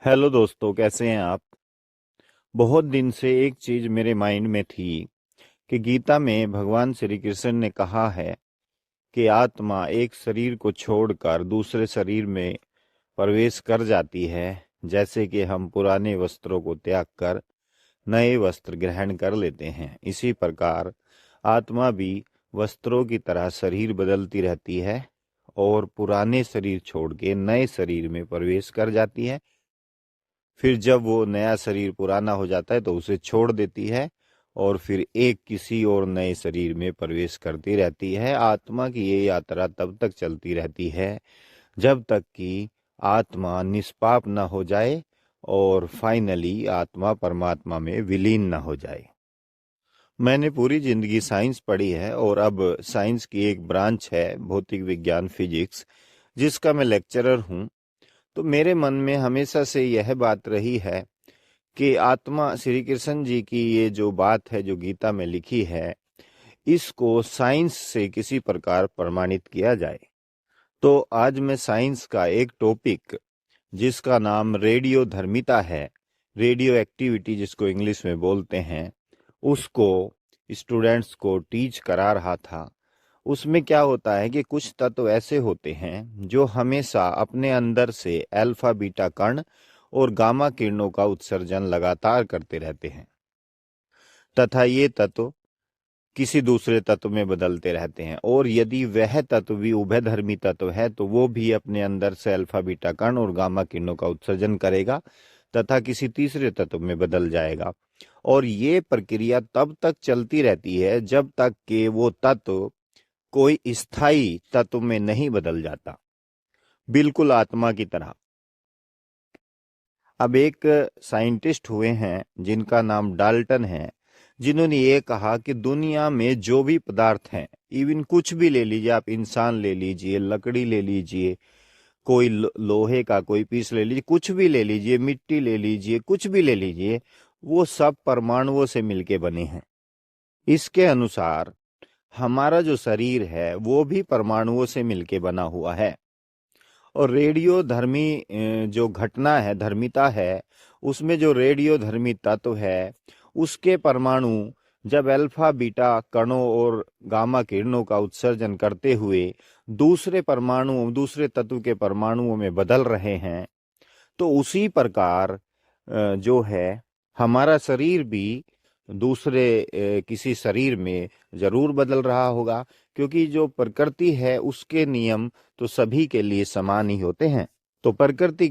Hello दोस्तों, कैसे हैं आप। बहुत दिन से एक चीज मेरे माइंड में थी कि गीता में भगवान श्री कृष्ण ने कहा है कि आत्मा एक शरीर को छोड़कर दूसरे शरीर में प्रवेश कर जाती है। जैसे कि हम पुराने वस्त्रों को त्याग कर नए वस्त्र ग्रहण कर लेते हैं, इसी प्रकार आत्मा भी वस्त्रों की तरह शरीर बदलती रहती है और पुराने शरीर छोड़ के नए शरीर में प्रवेश कर जाती है। फिर जब वो नया शरीर पुराना हो जाता है तो उसे छोड़ देती है और फिर एक किसी और नए शरीर में प्रवेश करती रहती है। आत्मा की ये यात्रा तब तक चलती रहती है जब तक कि आत्मा निष्पाप न हो जाए और फाइनली आत्मा परमात्मा में विलीन न हो जाए। मैंने पूरी जिंदगी साइंस पढ़ी है और अब साइंस की एक ब्रांच है भौतिक विज्ञान फिजिक्स, जिसका मैं लेक्चरर हूँ। तो मेरे मन में हमेशा से यह बात रही है कि आत्मा श्री कृष्ण जी की ये जो बात है जो गीता में लिखी है, इसको साइंस से किसी प्रकार प्रमाणित किया जाए। तो आज मैं साइंस का एक टॉपिक जिसका नाम रेडियो धर्मिता है, रेडियो एक्टिविटी जिसको इंग्लिश में बोलते हैं, उसको स्टूडेंट्स को टीच करा रहा था। उसमें क्या होता है कि कुछ तत्व ऐसे होते हैं जो हमेशा अपने अंदर से अल्फा बीटा कण और गामा किरणों का उत्सर्जन लगातार करते रहते हैं तथा ये तत्व किसी दूसरे तत्व में बदलते रहते हैं, और यदि वह तत्व भी उभयधर्मी तत्व है तो वो भी अपने अंदर से अल्फा बीटा कण और गामा किरणों का उत्सर्जन करेगा तथा किसी तीसरे तत्व में बदल जाएगा। और ये प्रक्रिया तब तक चलती रहती है जब तक कि वो तत्व कोई स्थायी तत्व में नहीं बदल जाता, बिल्कुल आत्मा की तरह। अब एक साइंटिस्ट हुए हैं जिनका नाम डाल्टन है, जिन्होंने ये कहा कि दुनिया में जो भी पदार्थ हैं, इवन कुछ भी ले लीजिए, आप इंसान ले लीजिए, लकड़ी ले लीजिए, कोई लोहे का कोई पीस ले लीजिए, कुछ भी ले लीजिए, मिट्टी ले लीजिए, कुछ भी ले लीजिए, वो सब परमाणुओं से मिलके बने हैं। इसके अनुसार हमारा जो शरीर है वो भी परमाणुओं से मिलके बना हुआ है। और रेडियो धर्मी जो घटना है, धर्मिता है, उसमें जो रेडियो धर्मी तत्व है उसके परमाणु जब अल्फा बीटा कणों और गामा किरणों का उत्सर्जन करते हुए दूसरे तत्व के परमाणुओं में बदल रहे हैं, तो उसी प्रकार जो है हमारा शरीर भी दूसरे किसी शरीर में जरूर बदल रहा होगा, क्योंकि जो प्रकृति है उसके नियम तो सभी के लिए समान ही होते हैं। तो प्रकृति